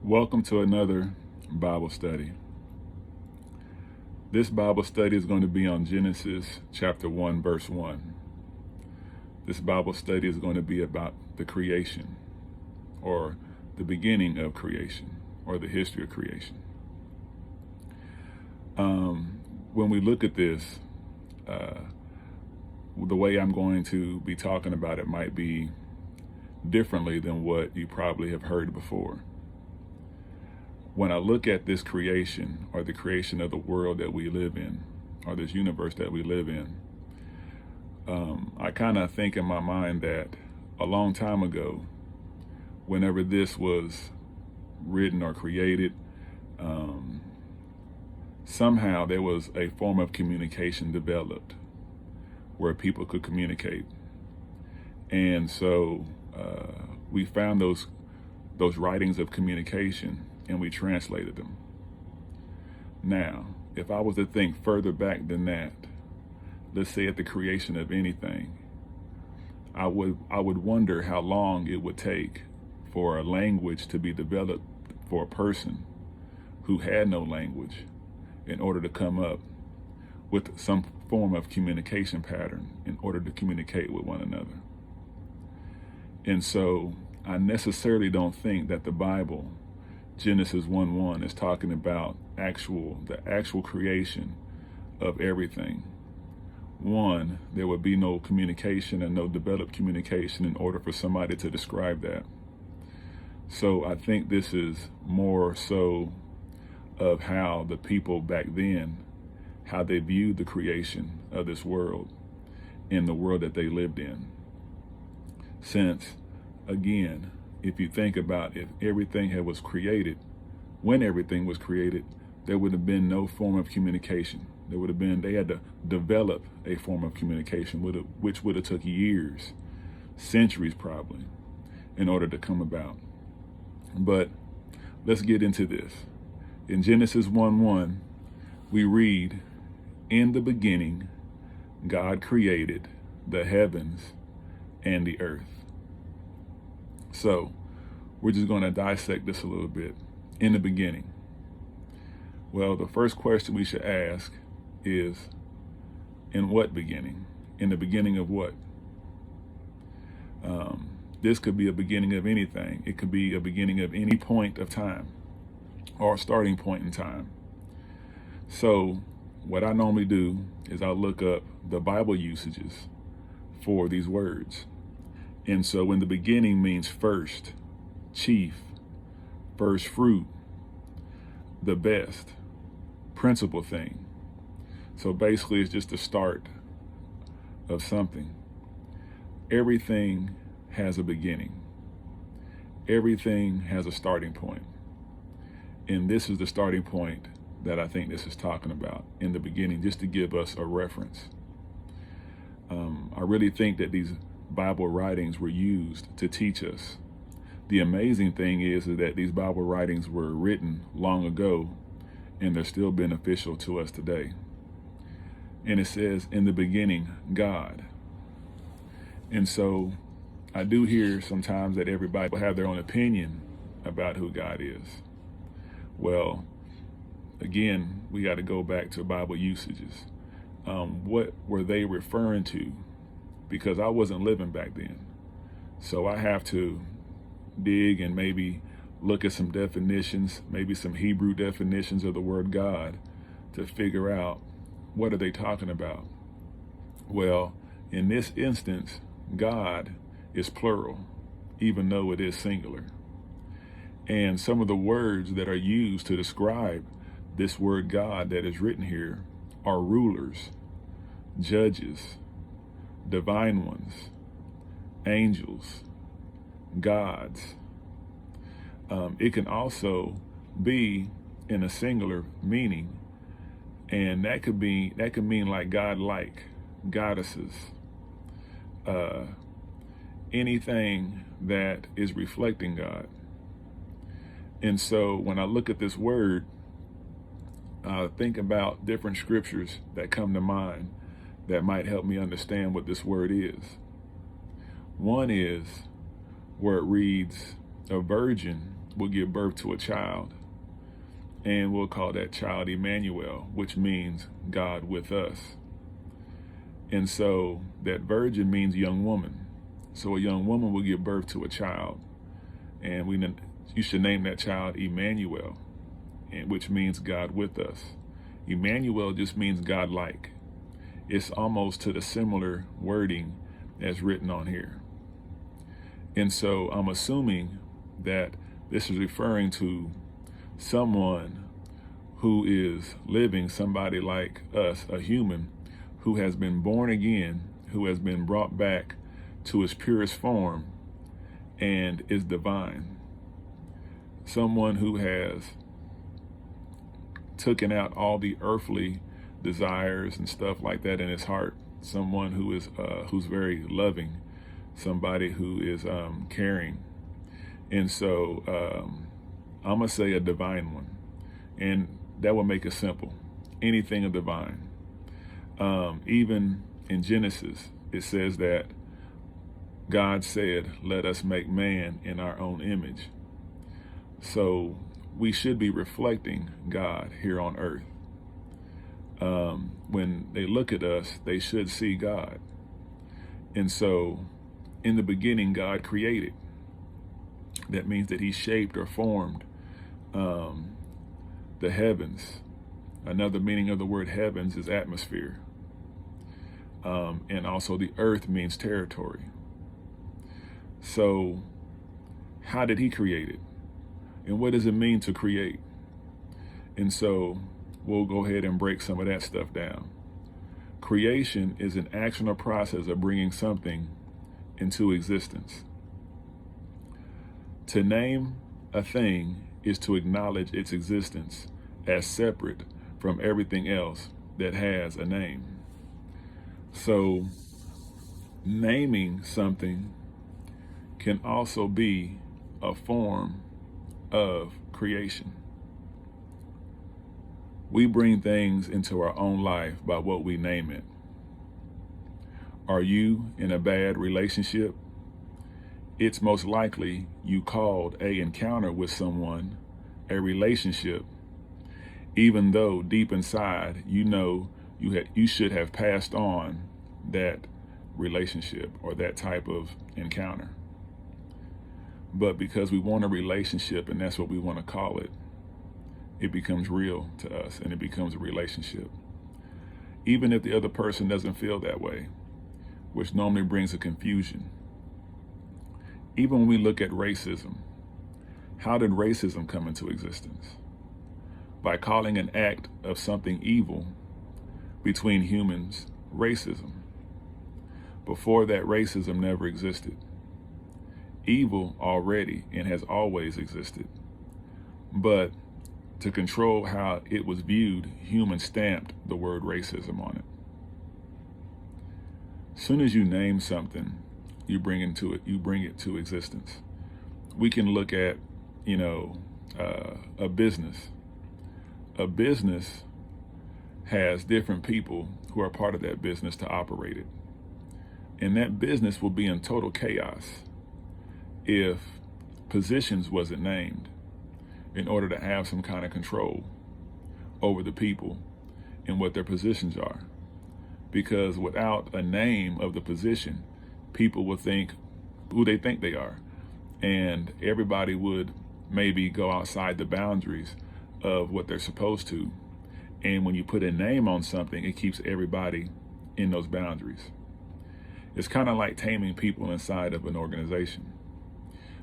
Welcome to another Bible study. This Bible study is going to be on Genesis chapter 1, verse 1. This Bible study is going to be about the creation, or the beginning of creation, or the history of creation. When we look at this, the way I'm going to be talking about it might be differently than what you probably have heard before. When I look at this creation, or the creation of the world that we live in, or this universe that we live in, I kind of think in my mind that a long time ago, whenever this was written or created, somehow there was a form of communication developed where people could communicate. And so we found those writings of communication, and we translated them. Now, if I was to think further back than that, let's say at the creation of anything, I would wonder how long it would take for a language to be developed for a person who had no language in order to come up with some form of communication pattern in order to communicate with one another. And so I necessarily don't think that the Bible, Genesis 1:1, is talking about the actual creation of everything. One, there would be no communication and no developed communication in order for somebody to describe that. So I think this is more so of how the people back then, how they viewed the creation of this world and the world that they lived in. Since, again, if you think about if everything was created, when everything was created, there would have been no form of communication. They had to develop a form of communication, which would have took years, centuries probably, in order to come about. But let's get into this. In Genesis 1:1, we read, "In the beginning, God created the heavens and the earth." So we're just going to dissect this a little bit. In the beginning. Well, the first question we should ask is, in what beginning? In the beginning of what? This could be a beginning of anything. It could be a beginning of any point of time, or a starting point in time. So what I normally do is I look up the Bible usages for these words. And so in the beginning means first, chief, first fruit, the best, principal thing. So basically it's just the start of something. Everything has a beginning. Everything has a starting point. And this is the starting point that I think this is talking about, in the beginning, just to give us a reference. I really think that these Bible writings were used to teach us. The amazing thing is that these Bible writings were written long ago, and they're still beneficial to us today. And it says, in the beginning, God. And so I do hear sometimes that everybody will have their own opinion about who God is. Well, again, we got to go back to Bible usages. What were they referring to? Because I wasn't living back then. So I have to dig and maybe look at some definitions, maybe some Hebrew definitions of the word God, to figure out what are they talking about. Well, in this instance, God is plural, even though it is singular. And some of the words that are used to describe this word God that is written here are rulers, judges, divine ones, angels, gods. It can also be in a singular meaning, and that could mean like God-like, goddesses, anything that is reflecting God. And so when I look at this word, I think about different scriptures that come to mind that might help me understand what this word is. One is where it reads, a virgin will give birth to a child, and we'll call that child Emmanuel, which means God with us. And so that virgin means young woman. So a young woman will give birth to a child, and you should name that child Emmanuel, which means God with us. Emmanuel just means God-like. It's almost to the similar wording as written on here. And so I'm assuming that this is referring to someone who is living, somebody like us, a human who has been born again, who has been brought back to his purest form and is divine. Someone who has taken out all the earthly desires and stuff like that in his heart. Someone who is who's very loving, somebody who is caring. And so I'm gonna say a divine one, and that will make it simple. Anything of divine. Even in Genesis, it says that God said, "Let us make man in our own image." So we should be reflecting God here on earth. When they look at us, they should see God. And so in the beginning, God created. That means that he shaped or formed the heavens. Another meaning of the word heavens is atmosphere. And also the earth means territory. So how did he create it? And what does it mean to create? And so we'll go ahead and break some of that stuff down. Creation is an action or process of bringing something into existence. To name a thing is to acknowledge its existence as separate from everything else that has a name. So naming something can also be a form of creation. We bring things into our own life by what we name it. Are you in a bad relationship? It's most likely you called a encounter with someone a relationship, even though deep inside you know you should have passed on that relationship or that type of encounter. But because we want a relationship and that's what we want to call it, it becomes real to us and it becomes a relationship. Even if the other person doesn't feel that way, which normally brings a confusion. Even when we look at racism, how did racism come into existence? By calling an act of something evil between humans racism. Before that, racism never existed. Evil already and has always existed. But to control how it was viewed, humans stamped the word racism on it. As soon as you name something, you bring it to existence. We can look at, a business. A business has different people who are part of that business to operate it. And that business will be in total chaos if positions wasn't named in order to have some kind of control over the people and what their positions are. Because without a name of the position, people will think who they think they are. And everybody would maybe go outside the boundaries of what they're supposed to. And when you put a name on something, it keeps everybody in those boundaries. It's kind of like taming people inside of an organization.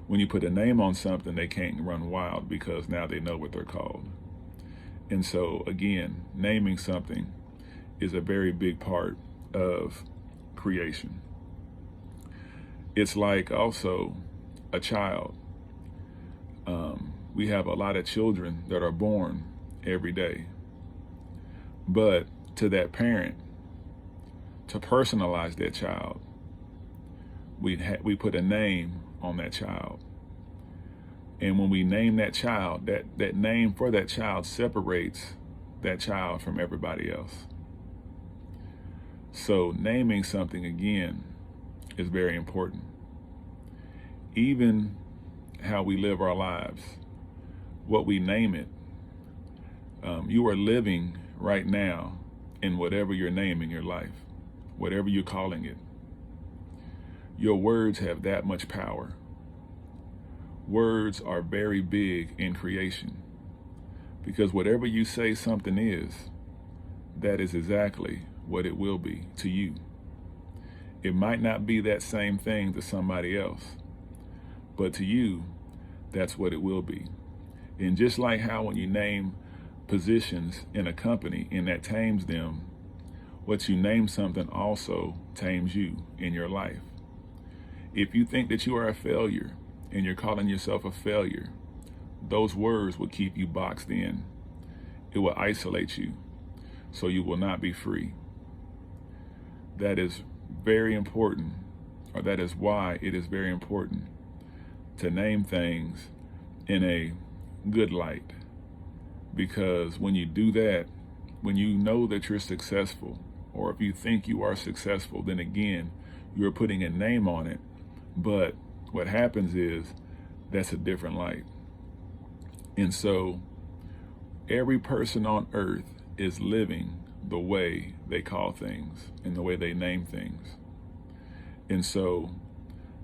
When you put a name on something, they can't run wild because now they know what they're called. And so again, naming something is a very big part of creation. It's like also a child. We have a lot of children that are born every day. But to that parent, to personalize that child, we put a name on that child. And when we name that child, that name for that child separates that child from everybody else. So naming something, again, is very important. Even how we live our lives, what we name it. You are living right now in whatever you're naming your life, whatever you're calling it. Your words have that much power. Words are very big in creation, because whatever you say something is, that is exactly what it will be to you. It might not be that same thing to somebody else, but to you, that's what it will be. And just like how when you name positions in a company and that tames them, what you name something also tames you in your life. If you think that you are a failure and you're calling yourself a failure, those words will keep you boxed in. It will isolate you, so you will not be free. That is very important, or that is why it is very important to name things in a good light. Because when you do that, when you know that you're successful, or if you think you are successful, then again, you're putting a name on it. But what happens is that's a different light. And so every person on earth is living the way they call things and the way they name things. And so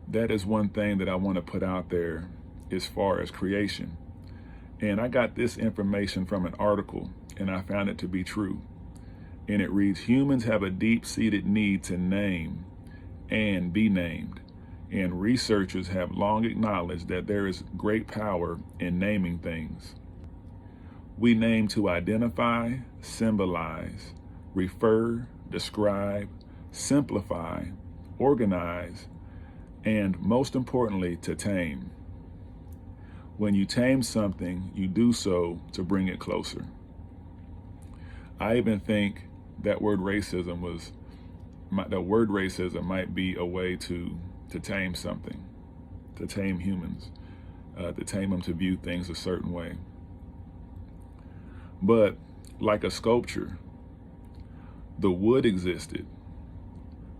that is one thing that I want to put out there as far as creation. And I got this information from an article, and I found it to be true. And it reads, humans have a deep-seated need to name and be named. And researchers have long acknowledged that there is great power in naming things. We name to identify, symbolize, refer, describe, simplify, organize, and most importantly, to tame. When you tame something, you do so to bring it closer. I even think that word racism might be a way to tame something, to tame humans, to tame them to view things a certain way. But like a sculpture, the wood existed,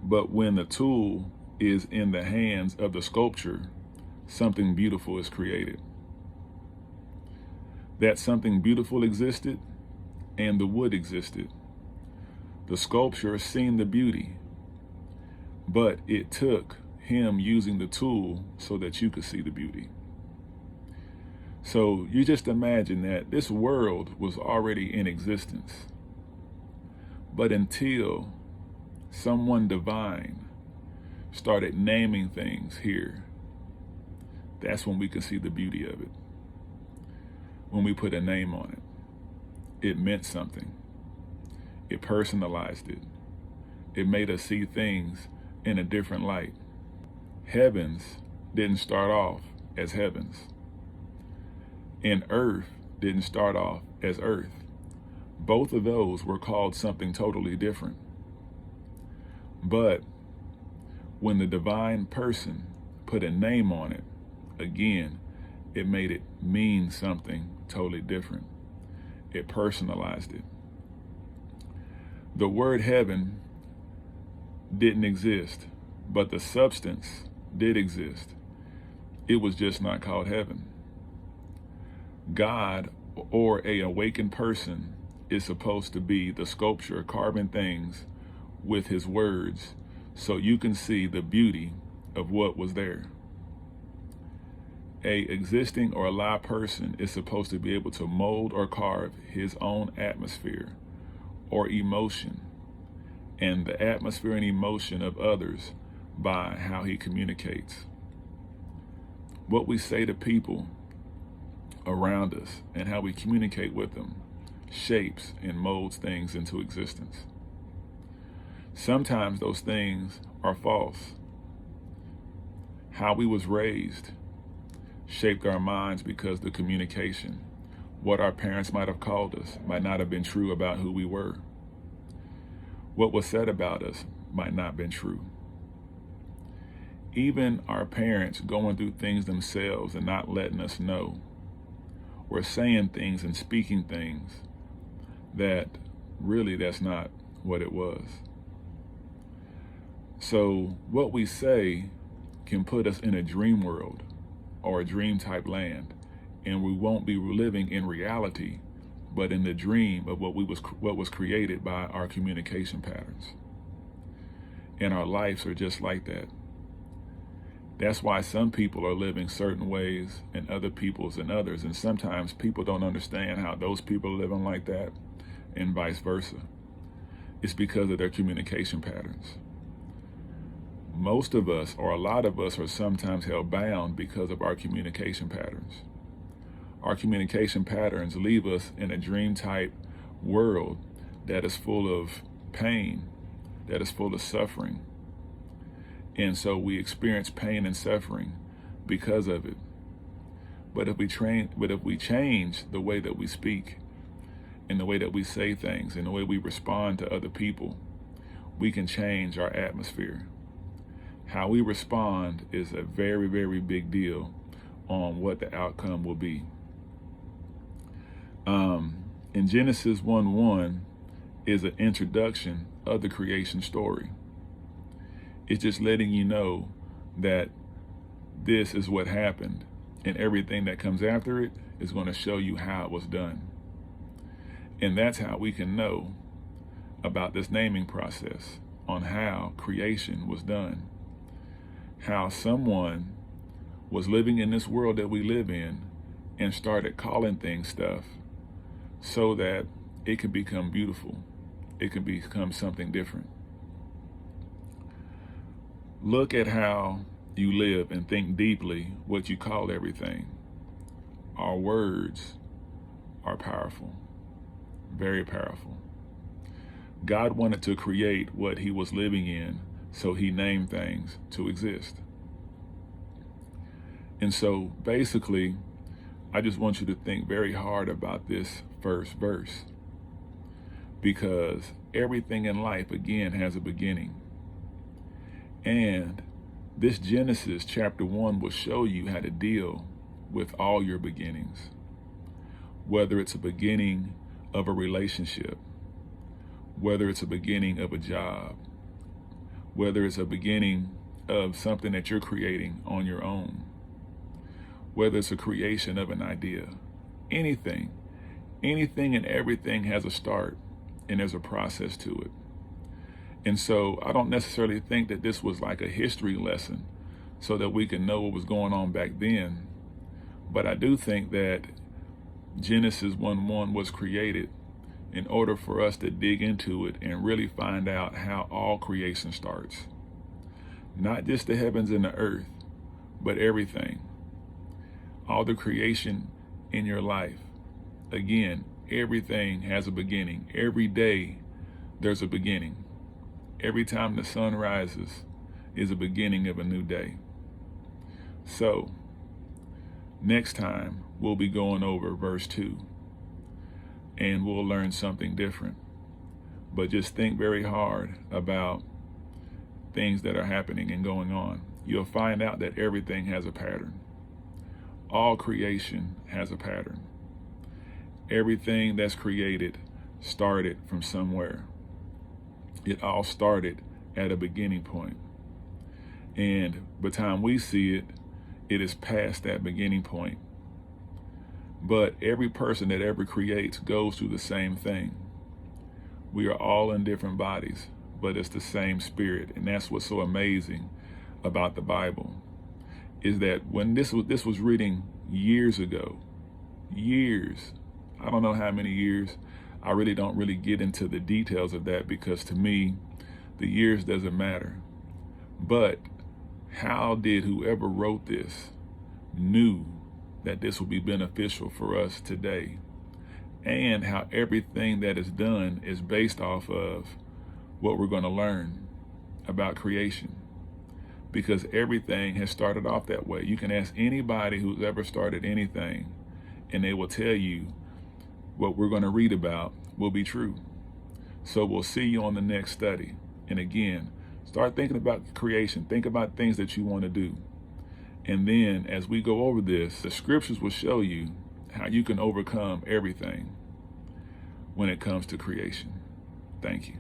but when the tool is in the hands of the sculptor, something beautiful is created. That something beautiful existed, and the wood existed. The sculpture seen the beauty, but it took him using the tool so that you could see the beauty. So you just imagine that this world was already in existence, but until someone divine started naming things here, that's when we could see the beauty of it. When we put a name on it, it meant something. It personalized it. It made us see things in a different light. Heavens didn't start off as heavens, and earth didn't start off as earth. Both of those were called something totally different. But when the divine person put a name on it, again, it made it mean something totally different. It personalized it. The word heaven didn't exist, but the substance did exist. It was just not called heaven. God, or an awakened person, is supposed to be the sculpture carving things with his words so you can see the beauty of what was there. A existing or alive person is supposed to be able to mold or carve his own atmosphere or emotion, and the atmosphere and emotion of others by how he communicates. What we say to people around us and how we communicate with them shapes and molds things into existence. Sometimes those things are false. How we was raised shaped our minds because the communication, what our parents might have called us, might not have been true about who we were. What was said about us might not have been true. Even our parents going through things themselves and not letting us know, or saying things and speaking things that really that's not what it was. So what we say can put us in a dream world or a dream type land, and we won't be living in reality, but in the dream of what was created by our communication patterns. And our lives are just like that. That's why some people are living certain ways and other people's and others. And sometimes people don't understand how those people are living like that and vice versa. It's because of their communication patterns. Most of us, or a lot of us, are sometimes held bound because of our communication patterns. Our communication patterns leave us in a dream type world that is full of pain, that is full of suffering. And so we experience pain and suffering because of it. But if we change the way that we speak and the way that we say things and the way we respond to other people, we can change our atmosphere. How we respond is a very, very big deal on what the outcome will be. In Genesis 1:1 is an introduction of the creation story. It's just letting you know that this is what happened, and everything that comes after it is going to show you how it was done. And that's how we can know about this naming process, on how creation was done. How someone was living in this world that we live in and started calling things stuff so that it could become beautiful. It could become something different. Look at how you live and think deeply what you call everything. Our words are powerful, very powerful. God wanted to create what he was living in, so he named things to exist. And so basically, I just want you to think very hard about this first verse, because everything in life, again, has a beginning. And this Genesis chapter 1 will show you how to deal with all your beginnings, whether it's a beginning of a relationship, whether it's a beginning of a job, whether it's a beginning of something that you're creating on your own, whether it's a creation of an idea, anything and everything has a start, and there's a process to it. And so I don't necessarily think that this was like a history lesson so that we can know what was going on back then. But I do think that Genesis 1:1 was created in order for us to dig into it and really find out how all creation starts. Not just the heavens and the earth, but everything. All the creation in your life. Again, everything has a beginning. Every day there's a beginning. Every time the sun rises is a beginning of a new day. So, next time we'll be going over verse 2 and we'll learn something different. But just think very hard about things that are happening and going on. You'll find out that everything has a pattern. All creation has a pattern. Everything that's created started from somewhere. It all started at a beginning point. And by the time we see it, it is past that beginning point. But every person that ever creates goes through the same thing. We are all in different bodies, but it's the same spirit. And that's what's so amazing about the Bible, is that when this was reading years ago, I don't know how many years, I really don't really get into the details of that, because to me, the years doesn't matter. But how did whoever wrote this knew that this would be beneficial for us today? And how everything that is done is based off of what we're going to learn about creation. Because everything has started off that way. You can ask anybody who's ever started anything, and they will tell you what we're going to read about will be true. So we'll see you on the next study. And again, start thinking about creation. Think about things that you want to do. And then as we go over this, the scriptures will show you how you can overcome everything when it comes to creation. Thank you.